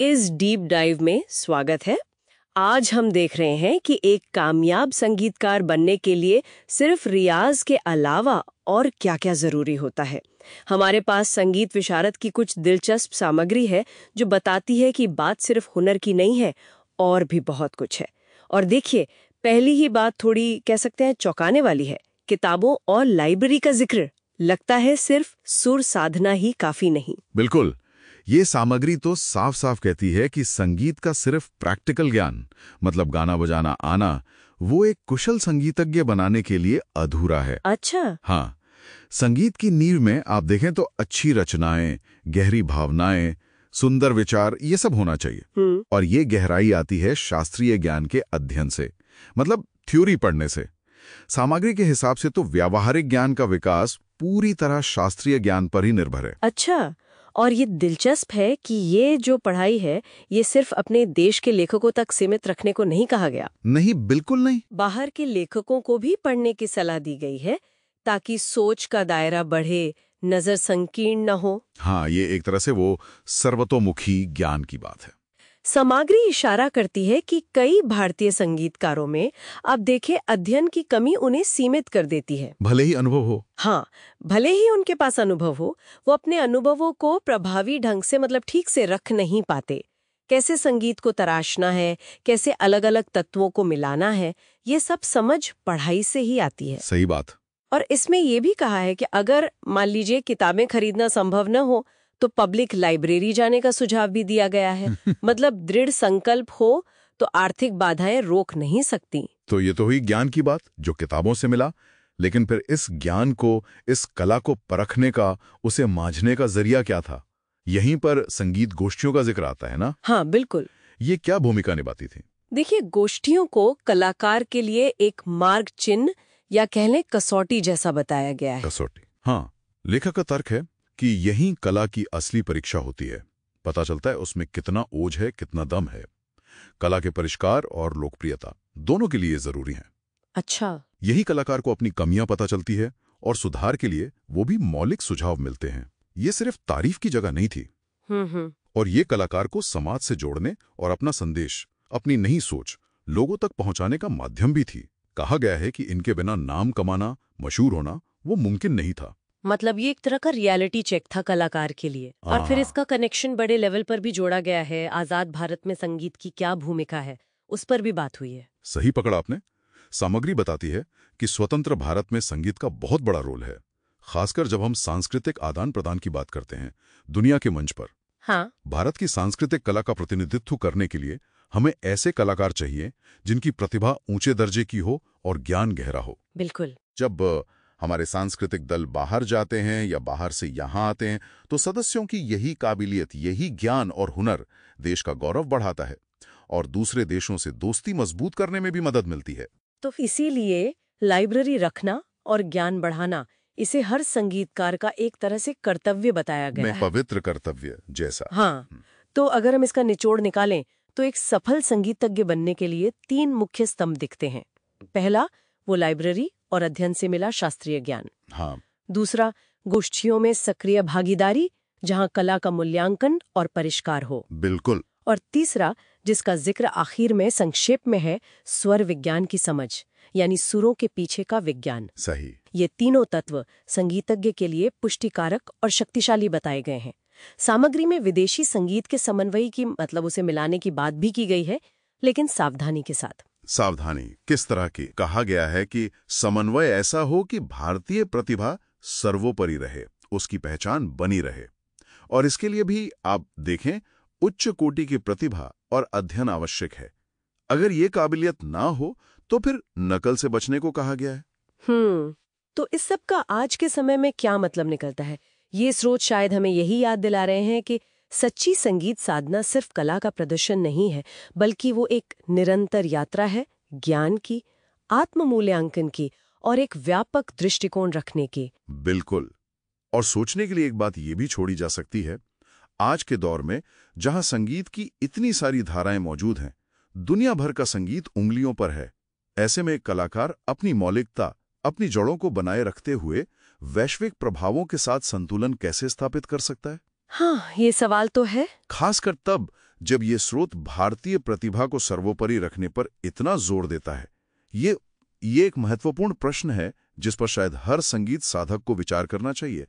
इस deep dive में स्वागत है। आज हम देख रहे हैं कि एक कामयाब संगीतकार बनने के लिए सिर्फ रियाज के अलावा और क्या-क्या जरूरी होता है। हमारे पास संगीत विशारद की कुछ दिलचस्प सामग्री है जो बताती है कि बात सिर्फ हुनर की नहीं है, और भी बहुत कुछ है। और देखिए, पहली ही बात थोड़ी कह सकते हैं चौंकाने वाली है। किताबों और लाइब्रेरी का जिक्र। लगता है सिर्फ सुर साधना ही काफी नहीं। बिल्कुल, ये सामग्री तो साफ साफ कहती है कि संगीत का सिर्फ प्रैक्टिकल ज्ञान, मतलब गाना बजाना आना, वो एक कुशल संगीतज्ञ बनाने के लिए अधूरा है। अच्छा। हाँ, संगीत की नींव में आप देखें तो अच्छी रचनाएं, गहरी भावनाएं, सुंदर विचार, ये सब होना चाहिए। और ये गहराई आती है शास्त्रीय ज्ञान के अध्ययन से, मतलब थ्योरी पढ़ने से। सामग्री के हिसाब से तो व्यावहारिक ज्ञान का विकास पूरी तरह शास्त्रीय ज्ञान पर ही निर्भर है। अच्छा, और ये दिलचस्प है कि ये जो पढ़ाई है, ये सिर्फ अपने देश के लेखकों तक सीमित रखने को नहीं कहा गया। नहीं, बिल्कुल नहीं। बाहर के लेखकों को भी पढ़ने की सलाह दी गई है ताकि सोच का दायरा बढ़े, नजर संकीर्ण न हो। हाँ, ये एक तरह से वो सर्वतोमुखी ज्ञान की बात है। सामग्री इशारा करती है कि कई भारतीय संगीतकारों में आप देखें अध्ययन की कमी उन्हें सीमित कर देती है। भले ही अनुभव हो। हाँ, भले ही उनके पास अनुभव हो, वो अपने अनुभवों को प्रभावी ढंग से मतलब ठीक से रख नहीं पाते। कैसे संगीत को तराशना है, कैसे अलग अलग तत्वों को मिलाना है, ये सब समझ पढ़ाई से ही आती है। सही बात। और इसमें ये भी कहा है कि अगर मान लीजिए किताबें खरीदना संभव न हो तो पब्लिक लाइब्रेरी जाने का सुझाव भी दिया गया है। मतलब दृढ़ संकल्प हो तो आर्थिक बाधाएं रोक नहीं सकती। तो ये तो हुई ज्ञान की बात जो किताबों से मिला, लेकिन फिर इस ज्ञान को, इस कला को परखने का, उसे मांझने का जरिया क्या था? यहीं पर संगीत गोष्ठियों का जिक्र आता है ना? हाँ, बिल्कुल। ये क्या भूमिका निभाती थी? देखिए, गोष्ठियों को कलाकार के लिए एक मार्ग चिन्ह या कह लें कसौटी जैसा बताया गया है। कसौटी। हाँ, लेखक का तर्क है कि यही कला की असली परीक्षा होती है। पता चलता है उसमें कितना ओज है, कितना दम है। कला के परिष्कार और लोकप्रियता दोनों के लिए जरूरी है। अच्छा। यही कलाकार को अपनी कमियां पता चलती है और सुधार के लिए वो भी मौलिक सुझाव मिलते हैं। ये सिर्फ तारीफ की जगह नहीं थी। और ये कलाकार को समाज से जोड़ने और अपना संदेश, अपनी नई सोच लोगों तक पहुंचाने का माध्यम भी थी। कहा गया है कि इनके बिना नाम कमाना, मशहूर होना वो मुमकिन नहीं था। मतलब ये एक तरह का रियलिटी चेक था कलाकार के लिए। और फिर इसका कनेक्शन बड़े लेवल पर भी जोड़ा गया है। आजाद भारत में संगीत की क्या भूमिका है, उस पर भी बात हुई है। सही पकड़ा आपने। सामग्री बताती है कि स्वतंत्र भारत में संगीत का बहुत बड़ा रोल है, खासकर जब हम सांस्कृतिक आदान प्रदान की बात करते हैं दुनिया के मंच पर। हाँ। भारत की सांस्कृतिक कला का प्रतिनिधित्व करने के लिए हमें ऐसे कलाकार चाहिए जिनकी प्रतिभा ऊंचे दर्जे की हो और ज्ञान गहरा हो। बिल्कुल। जब हमारे सांस्कृतिक दल बाहर जाते हैं या बाहर से यहाँ आते हैं तो सदस्यों की यही काबिलियत, यही ज्ञान और हुनर देश का गौरव बढ़ाता है और दूसरे देशों से दोस्ती मजबूत करने में भी मदद मिलती है। तो इसीलिए लाइब्रेरी रखना और ज्ञान बढ़ाना, इसे हर संगीतकार का एक तरह से कर्तव्य बताया गया है। पवित्र कर्तव्य जैसा। हाँ। तो अगर हम इसका निचोड़ निकालें तो एक सफल संगीतज्ञ बनने के लिए 3 मुख्य स्तंभ दिखते हैं। पहला, वो लाइब्रेरी और अध्ययन से मिला शास्त्रीय ज्ञान। हाँ। दूसरा, गोष्ठियों में सक्रिय भागीदारी, जहां कला का मूल्यांकन और परिष्कार हो। बिल्कुल। और तीसरा, जिसका जिक्र आखिर में संक्षेप में है, स्वर विज्ञान की समझ, यानी सुरों के पीछे का विज्ञान। सही। ये तीनों तत्व संगीतज्ञ के लिए पुष्टिकारक और शक्तिशाली बताए गए हैं। सामग्री में विदेशी संगीत के समन्वय की, मतलब उसे मिलाने की बात भी की गई है, लेकिन सावधानी के साथ। सावधानी किस तरह की? कहा गया है कि समन्वय ऐसा हो कि भारतीय प्रतिभा सर्वोपरि रहे, उसकी पहचान बनी रहे। और इसके लिए भी आप देखें, उच्च कोटि की प्रतिभा और अध्ययन आवश्यक है। अगर ये काबिलियत ना हो तो फिर नकल से बचने को कहा गया है। तो इस सब का आज के समय में क्या मतलब निकलता है? ये स्रोत शायद हमें यही याद दिला रहे हैं कि सच्ची संगीत साधना सिर्फ कला का प्रदर्शन नहीं है, बल्कि वो एक निरंतर यात्रा है, ज्ञान की, आत्म मूल्यांकन की और एक व्यापक दृष्टिकोण रखने की। बिल्कुल। और सोचने के लिए एक बात ये भी छोड़ी जा सकती है, आज के दौर में जहां संगीत की इतनी सारी धाराएं मौजूद हैं, दुनिया भर का संगीत उंगलियों पर है, ऐसे में एक कलाकार अपनी मौलिकता, अपनी जड़ों को बनाए रखते हुए वैश्विक प्रभावों के साथ संतुलन कैसे स्थापित कर सकता है? हाँ, ये सवाल तो है। खासकर तब जब ये स्रोत भारतीय प्रतिभा को सर्वोपरि रखने पर इतना जोर देता है। ये एक महत्वपूर्ण प्रश्न है जिस पर शायद हर संगीत साधक को विचार करना चाहिए।